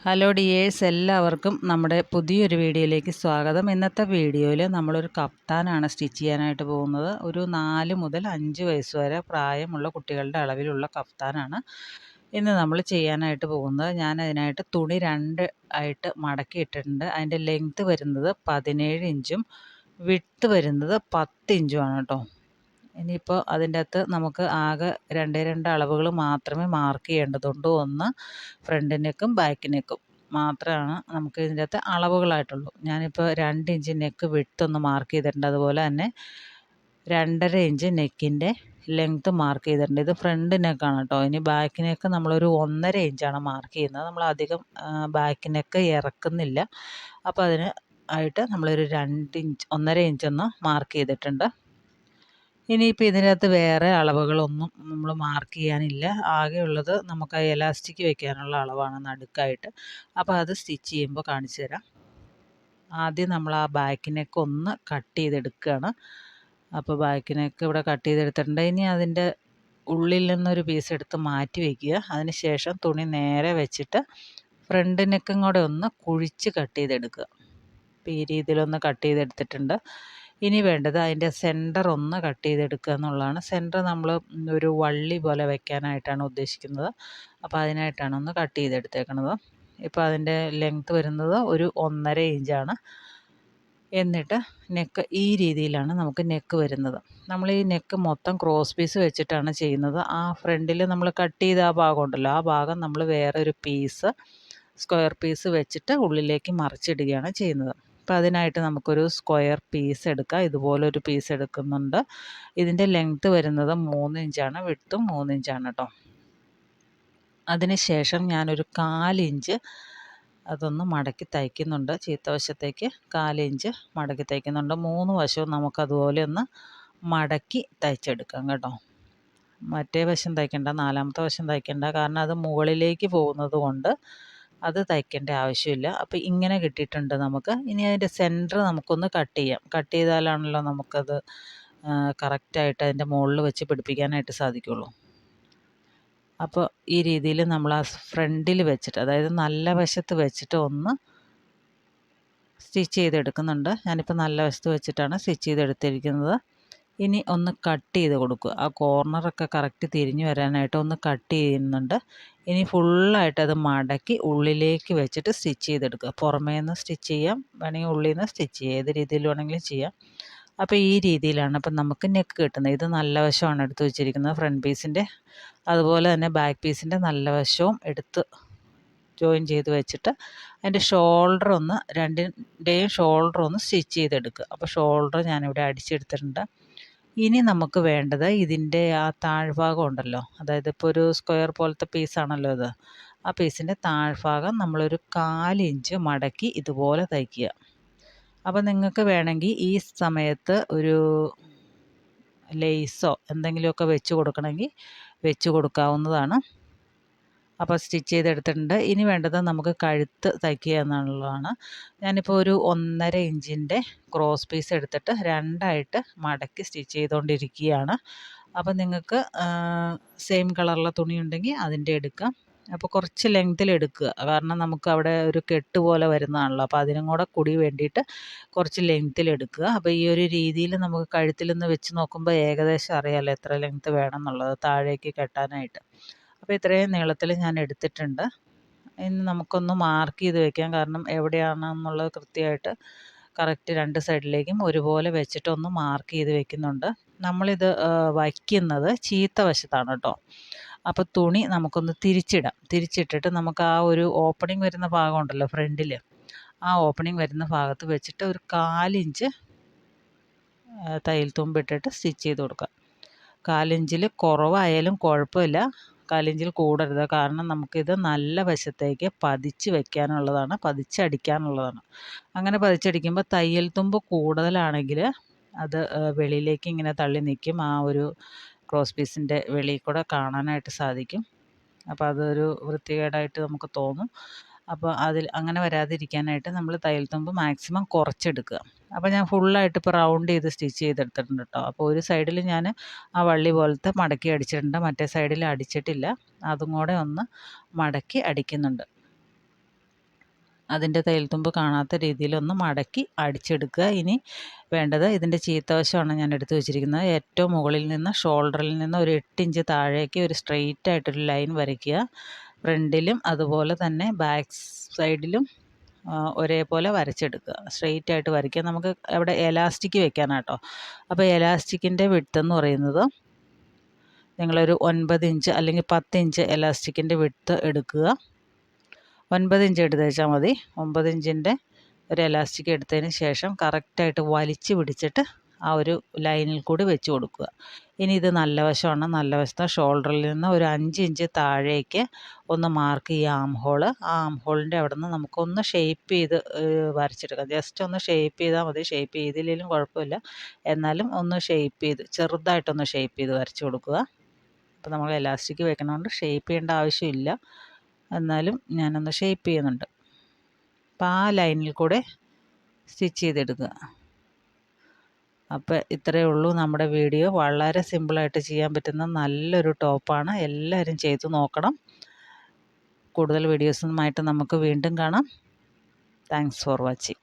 Hello dears, എല്ലാവർക്കും നമ്മുടെ പുതിയൊരു വീഡിയോയിലേക്ക് സ്വാഗതം. ഇന്നത്തെ വീഡിയോയിൽ നമ്മളൊരു കഫ്താനാണ് സ്റ്റിച്ച് ചെയ്യാനായിട്ട് പോകുന്നത്. ഒരു 4 മുതൽ 5 വയസ്സ് വരെ പ്രായമുള്ള കുട്ടികളുടെ അളവിലുള്ള കഫ്താനാണ് ഇന്ന് നമ്മൾ ചെയ്യാനായിട്ട് പോകുന്നത്. ഞാൻ അതിനായിട്ട് തുണി 2 ആയിട്ട് മടക്കി ഇട്ടിട്ടുണ്ട്. അതിൻ്റെ ലെങ്ത്ത് വരുന്നത് 17 ഇഞ്ചും വിഡ്ത്ത് വരുന്നത് 10 ഇഞ്ചുമാണ് കേട്ടോ. ഇനിയിപ്പോൾ അതിൻ്റെ അകത്ത് നമുക്ക് ആകെ 2 അളവുകൾ മാത്രമേ മാർക്ക് ചെയ്യേണ്ടതുള്ളൂ. ഒന്ന് ഫ്രണ്ട് നെക്കും ബാക്ക് നെക്കും മാത്രമാണ് നമുക്ക് ഇതിൻ്റെ അകത്ത് അളവുകളായിട്ടുള്ളൂ. ഞാനിപ്പോൾ 2 ഇഞ്ച് നെക്ക് വിഡ്ത്ത് ഒന്ന് മാർക്ക് ചെയ്തിട്ടുണ്ട്. അതുപോലെ തന്നെ 2.5 ഇഞ്ച് നെക്കിൻ്റെ ലെങ്ത്ത് മാർക്ക് ചെയ്തിട്ടുണ്ട്. ഇത് ഫ്രണ്ട് നെക്കാണ് കേട്ടോ. ഇനി ബാക്ക് നെക്ക് നമ്മളൊരു 1.5 ഇഞ്ചാണ് മാർക്ക് ചെയ്യുന്നത്. നമ്മളധികം ബാക്ക് നെക്ക് ഇറക്കുന്നില്ല. അപ്പോൾ അതിന് ആയിട്ട് നമ്മളൊരു 2 ഇഞ്ച് 1.5 ഇഞ്ചൊന്ന് മാർക്ക് ചെയ്തിട്ടുണ്ട്. ഇനിയിപ്പോൾ ഇതിനകത്ത് വേറെ അളവുകളൊന്നും നമ്മൾ മാർക്ക് ചെയ്യാനില്ല. ആകെയുള്ളത് നമുക്ക് എലാസ്റ്റിക് വെക്കാനുള്ള അളവാണ് നടുക്കായിട്ട്. അപ്പോൾ അത് സ്റ്റിച്ച് ചെയ്യുമ്പോൾ കാണിച്ചു തരാം. ആദ്യം നമ്മൾ ആ ബാക്ക് നെക്ക് ഒന്ന് കട്ട് ചെയ്തെടുക്കുകയാണ്. അപ്പോൾ ബാക്ക് നെക്ക് ഇവിടെ കട്ട് ചെയ്തെടുത്തിട്ടുണ്ട്. ഇനി അതിൻ്റെ ഉള്ളിൽ നിന്നൊരു പീസ് എടുത്ത് മാറ്റി വയ്ക്കുക. അതിന് ശേഷം തുണി നേരെ വെച്ചിട്ട് ഫ്രണ്ട് നെക്കും കൂടെ ഒന്ന് കുഴിച്ച് കട്ട് ചെയ്തെടുക്കുക. അപ്പോൾ ഈ രീതിയിലൊന്ന് കട്ട് ചെയ്തെടുത്തിട്ടുണ്ട്. ഇനി വേണ്ടത് അതിൻ്റെ സെൻറ്റർ ഒന്ന് കട്ട് ചെയ്തെടുക്കുക എന്നുള്ളതാണ്. സെൻറ്റർ നമ്മൾ ഒരു വള്ളി പോലെ വെക്കാനായിട്ടാണ് ഉദ്ദേശിക്കുന്നത്. അപ്പോൾ അതിനായിട്ടാണ് ഒന്ന് കട്ട് ചെയ്തെടുത്തേക്കുന്നത്. ഇപ്പോൾ അതിൻ്റെ ലെങ്ത്ത് വരുന്നത് ഒരു 1.5 ഇഞ്ചാണ്. എന്നിട്ട് നെക്ക് ഈ രീതിയിലാണ് നമുക്ക് നെക്ക് വരുന്നത്. നമ്മൾ ഈ നെക്ക് മൊത്തം ക്രോസ് പീസ് വെച്ചിട്ടാണ് ചെയ്യുന്നത്. ആ ഫ്രണ്ടിൽ നമ്മൾ കട്ട് ചെയ്ത ആ ഭാഗം ഉണ്ടല്ലോ, ആ ഭാഗം നമ്മൾ വേറെ ഒരു പീസ് സ്ക്വയർ പീസ് വെച്ചിട്ട് ഉള്ളിലേക്ക് മറിച്ചിടുകയാണ് ചെയ്യുന്നത്. അപ്പോൾ അതിനായിട്ട് നമുക്കൊരു സ്ക്വയർ പീസ് എടുക്കാം. ഇതുപോലൊരു പീസ് എടുക്കുന്നുണ്ട്. ഇതിൻ്റെ ലെങ്ത്ത് വരുന്നത് 3 ഇഞ്ചാണ്, വിഡ്ത്തും 3 ഇഞ്ചാണ് കേട്ടോ. അതിന് ശേഷം ഞാനൊരു 4 ഇഞ്ച് അതൊന്ന് മടക്കി തയ്ക്കുന്നുണ്ട്. ചീത്തവശത്തേക്ക് 4 ഇഞ്ച് മടക്കി തയ്ക്കുന്നുണ്ട്. 3 വശവും നമുക്കതുപോലെ ഒന്ന് മടക്കി തയ്ച്ചെടുക്കാം കേട്ടോ. മറ്റേ വശം തയ്ക്കണ്ട, 4-മത്തെ വശം തയ്ക്കണ്ട. കാരണം അത് മുകളിലേക്ക് പോകുന്നത് കൊണ്ട് അത് തയ്ക്കേണ്ട ആവശ്യമില്ല. അപ്പോൾ ഇങ്ങനെ കിട്ടിയിട്ടുണ്ട് നമുക്ക്. ഇനി അതിൻ്റെ സെൻറ്റർ നമുക്കൊന്ന് കട്ട് ചെയ്യാം. കട്ട് ചെയ്താലാണല്ലോ നമുക്കത് കറക്റ്റായിട്ട് അതിൻ്റെ മുകളിൽ വെച്ച് പിടിപ്പിക്കാനായിട്ട് സാധിക്കുള്ളൂ. അപ്പോൾ ഈ രീതിയിൽ നമ്മൾ ആ ഫ്രണ്ടിൽ വെച്ചിട്ട്, അതായത് നല്ല വശത്ത് വെച്ചിട്ട് ഒന്ന് സ്റ്റിച്ച് ചെയ്തെടുക്കുന്നുണ്ട്. ഞാനിപ്പോൾ നല്ല വശത്ത് വെച്ചിട്ടാണ് സ്റ്റിച്ച് ചെയ്തെടുത്തിരിക്കുന്നത്. ഇനി ഒന്ന് കട്ട് ചെയ്ത് കൊടുക്കുക. ആ കോർണറൊക്കെ കറക്റ്റ് തിരിഞ്ഞു വരാനായിട്ട് ഒന്ന് കട്ട് ചെയ്യുന്നുണ്ട്. ഇനി ഫുള്ളായിട്ട് അത് മടക്കി ഉള്ളിലേക്ക് വെച്ചിട്ട് സ്റ്റിച്ച് ചെയ്തെടുക്കുക. പുറമേ നിന്ന് സ്റ്റിച്ച് ചെയ്യാം, വേണമെങ്കിൽ ഉള്ളിൽ നിന്ന് സ്റ്റിച്ച് ചെയ്യാം, ഏത് രീതിയിൽ വേണമെങ്കിലും ചെയ്യാം. അപ്പോൾ ഈ രീതിയിലാണ് അപ്പം നമുക്ക് നെക്ക് കിട്ടുന്നത്. ഇത് നല്ല വശമാണ് എടുത്ത് വെച്ചിരിക്കുന്നത് ഫ്രണ്ട് പീസിൻ്റെ. അതുപോലെ തന്നെ ബാക്ക് പീസിൻ്റെ നല്ല വശവും എടുത്ത് ജോയിൻ ചെയ്ത് വെച്ചിട്ട് അതിൻ്റെ ഷോൾഡർ ഒന്ന്, രണ്ടിൻ്റെയും ഷോൾഡർ ഒന്ന് സ്റ്റിച്ച് ചെയ്തെടുക്കുക. അപ്പോൾ ഷോൾഡർ ഞാനിവിടെ അടിച്ചെടുത്തിട്ടുണ്ട്. ഇനി നമുക്ക് വേണ്ടത് ഇതിൻ്റെ ആ താഴ്ഭാഗം ഉണ്ടല്ലോ, അതായത് ഇപ്പോൾ ഒരു സ്ക്വയർ പോലത്തെ പീസാണല്ലോ ഇത്. ആ പീസിൻ്റെ താഴ്ഭാഗം നമ്മളൊരു 4 ഇഞ്ച് മടക്കി ഇതുപോലെ തയ്ക്കുക. അപ്പോൾ നിങ്ങൾക്ക് വേണമെങ്കിൽ ഈ സമയത്ത് ഒരു ലേസോ എന്തെങ്കിലുമൊക്കെ വെച്ച് കൊടുക്കണമെങ്കിൽ വെച്ച് കൊടുക്കാവുന്നതാണ്. അപ്പോൾ സ്റ്റിച്ച് ചെയ്തെടുത്തിട്ടുണ്ട്. ഇനി വേണ്ടത് നമുക്ക് കഴുത്ത് തയ്ക്കുക എന്നുള്ളതാണ്. ഞാനിപ്പോൾ ഒരു 1.5 ഇഞ്ചിൻ്റെ ക്രോസ് പീസ് എടുത്തിട്ട് 2ആയിട്ട് മടക്കി സ്റ്റിച്ച് ചെയ്തുകൊണ്ടിരിക്കുകയാണ്. അപ്പോൾ നിങ്ങൾക്ക് സെയിം കളറുള്ള തുണി ഉണ്ടെങ്കിൽ അതിൻ്റെ എടുക്കാം. അപ്പോൾ കുറച്ച് ലെങ്ത്തിൽ എടുക്കുക. കാരണം നമുക്ക് അവിടെ ഒരു കെട്ട് പോലെ വരുന്നതാണല്ലോ. അപ്പോൾ അതിനും കൂടി വേണ്ടിയിട്ട് കുറച്ച് ലെങ്ത്തിൽ എടുക്കുക. അപ്പോൾ ഈ ഒരു രീതിയിൽ നമുക്ക് കഴുത്തിൽ നിന്ന് വെച്ച് നോക്കുമ്പോൾ ഏകദേശം അറിയാമല്ലോ എത്ര ലെങ്ത്ത് വേണം എന്നുള്ളത് താഴേക്ക് കെട്ടാനായിട്ട്. അപ്പോൾ ഇത്രയും നീളത്തിൽ ഞാൻ എടുത്തിട്ടുണ്ട്. ഇനി നമുക്കൊന്ന് മാർക്ക് ചെയ്ത് വെക്കാം. കാരണം എവിടെയാണെന്നുള്ളത് കൃത്യമായിട്ട് കറക്റ്റ് 2 സൈഡിലേക്കും ഒരുപോലെ വെച്ചിട്ടൊന്ന് മാർക്ക് ചെയ്ത് വെക്കുന്നുണ്ട്. നമ്മളിത് വയ്ക്കുന്നത് ചീത്ത വശത്താണ് കേട്ടോ. അപ്പോൾ തുണി നമുക്കൊന്ന് തിരിച്ചിടാം. തിരിച്ചിട്ടിട്ട് നമുക്ക് ആ ഒരു ഓപ്പണിംഗ് വരുന്ന ഭാഗം ഉണ്ടല്ലോ ഫ്രണ്ടിൽ, ആ ഓപ്പണിംഗ് വരുന്ന ഭാഗത്ത് വെച്ചിട്ട് ഒരു 4 ഇഞ്ച് തയ്യൽ തുമ്പിട്ടിട്ട് സ്റ്റിച്ച് ചെയ്ത് കൊടുക്കാം. 4 ഇഞ്ചിൽ കുറവായാലും കുഴപ്പമില്ല, 4 ഇഞ്ചിൽ കൂടരുത്. കാരണം നമുക്കിത് നല്ല വശത്തേക്ക് പതിച്ച് വെക്കാനുള്ളതാണ്, പതിച്ചടിക്കാനുള്ളതാണ്. അങ്ങനെ പതിച്ചടിക്കുമ്പോൾ തയ്യൽ തുമ്പ് കൂടുതലാണെങ്കിൽ അത് വെളിയിലേക്ക് ഇങ്ങനെ തള്ളി നിൽക്കും. ആ ഒരു ക്രോസ് പീസിൻ്റെ വെളിയിൽ കൂടെ കാണാനായിട്ട് സാധിക്കും. അപ്പോൾ അതൊരു വൃത്തികേടായിട്ട് നമുക്ക് തോന്നും. അപ്പോൾ അങ്ങനെ വരാതിരിക്കാനായിട്ട് നമ്മൾ തയ്യൽ തുമ്പ് മാക്സിമം കുറച്ചെടുക്കുക. അപ്പോൾ ഞാൻ ഫുള്ളായിട്ട് ഇപ്പോൾ റൗണ്ട് ചെയ്ത് സ്റ്റിച്ച് ചെയ്തെടുത്തിട്ടുണ്ട് കേട്ടോ. അപ്പോൾ ഒരു സൈഡിൽ ഞാൻ ആ വള്ളി പോലത്തെ മടക്കി അടിച്ചിട്ടുണ്ട്, മറ്റേ സൈഡിൽ അടിച്ചിട്ടില്ല. അതും കൂടെ ഒന്ന് മടക്കി അടിക്കുന്നുണ്ട്. അതിൻ്റെ തയ്യൽത്തുമ്പ് കാണാത്ത രീതിയിലൊന്ന് മടക്കി അടിച്ചെടുക്കുക. ഇനി വേണ്ടത് ഇതിൻ്റെ ചീത്തവശമാണ് ഞാൻ എടുത്ത് വെച്ചിരിക്കുന്നത്. ഏറ്റവും മുകളിൽ നിന്ന് ഷോൾഡറിൽ നിന്ന് ഒരു 8 ഇഞ്ച് താഴേക്ക് ഒരു സ്ട്രെയിറ്റ് ആയിട്ടൊരു ലൈൻ വരയ്ക്കുക. ഫ്രണ്ടിലും അതുപോലെ തന്നെ ബാക്ക് സൈഡിലും ഒരേപോലെ വരച്ചെടുക്കുക. സ്ട്രെയിറ്റ് ആയിട്ട് വരയ്ക്കുക. നമുക്ക് അവിടെ എലാസ്റ്റിക് വെക്കാനാട്ടോ. അപ്പോൾ എലാസ്റ്റിക്കിൻ്റെ വിഡ്ത്ത് എന്ന് പറയുന്നത് നിങ്ങളൊരു 9 ഇഞ്ച് അല്ലെങ്കിൽ 10 ഇഞ്ച് എലാസ്റ്റിക്കിൻ്റെ വിഡ്ത്ത് എടുക്കുക. 9 ഇഞ്ച് എടുത്ത് വെച്ചാൽ മതി. 9 ഇഞ്ചിൻ്റെ ഒരു എലാസ്റ്റിക് എടുത്തതിന് ശേഷം കറക്റ്റായിട്ട് വലിച്ച് പിടിച്ചിട്ട് ആ ഒരു ലൈനിൽ കൂടി വെച്ച് കൊടുക്കുക. ഇനി ഇത് നല്ല വശമാണ്. നല്ല വശത്തെ ഷോൾഡറിൽ നിന്ന് ഒരു 5 ഇഞ്ച് താഴേക്ക് ഒന്ന് മാർക്ക് ചെയ്യുക ആം ഹോള്. ആ ആം ഹോളിൻ്റെ അവിടെ നിന്ന് നമുക്കൊന്ന് ഷേപ്പ് ചെയ്ത് വരച്ചെടുക്കാം. ജസ്റ്റ് ഒന്ന് ഷേപ്പ് ചെയ്താൽ മതി. ഷേപ്പ് ചെയ്തില്ലെങ്കിലും കുഴപ്പമില്ല. എന്നാലും ഒന്ന് ഷേപ്പ് ചെയ്ത് ചെറുതായിട്ടൊന്ന് ഷേപ്പ് ചെയ്ത് വരച്ച് കൊടുക്കുക. അപ്പോൾ നമ്മൾ എലാസ്റ്റിക് വെക്കണതുകൊണ്ട് ഷേപ്പ് ചെയ്യേണ്ട ആവശ്യമില്ല. എന്നാലും ഞാനൊന്ന് ഷേപ്പ് ചെയ്യുന്നുണ്ട്. അപ്പോൾ ആ ലൈനിൽ കൂടെ സ്റ്റിച്ച് ചെയ്തെടുക്കുക. അപ്പോൾ ഇത്രയേ ഉള്ളൂ നമ്മുടെ വീഡിയോ. വളരെ സിമ്പിളായിട്ട് ചെയ്യാൻ പറ്റുന്ന നല്ലൊരു ടോപ്പാണ്. എല്ലാവരും ചെയ്ത് നോക്കണം. കൂടുതൽ വീഡിയോസുമായിട്ട് നമുക്ക് വീണ്ടും കാണാം. Thanks for watching.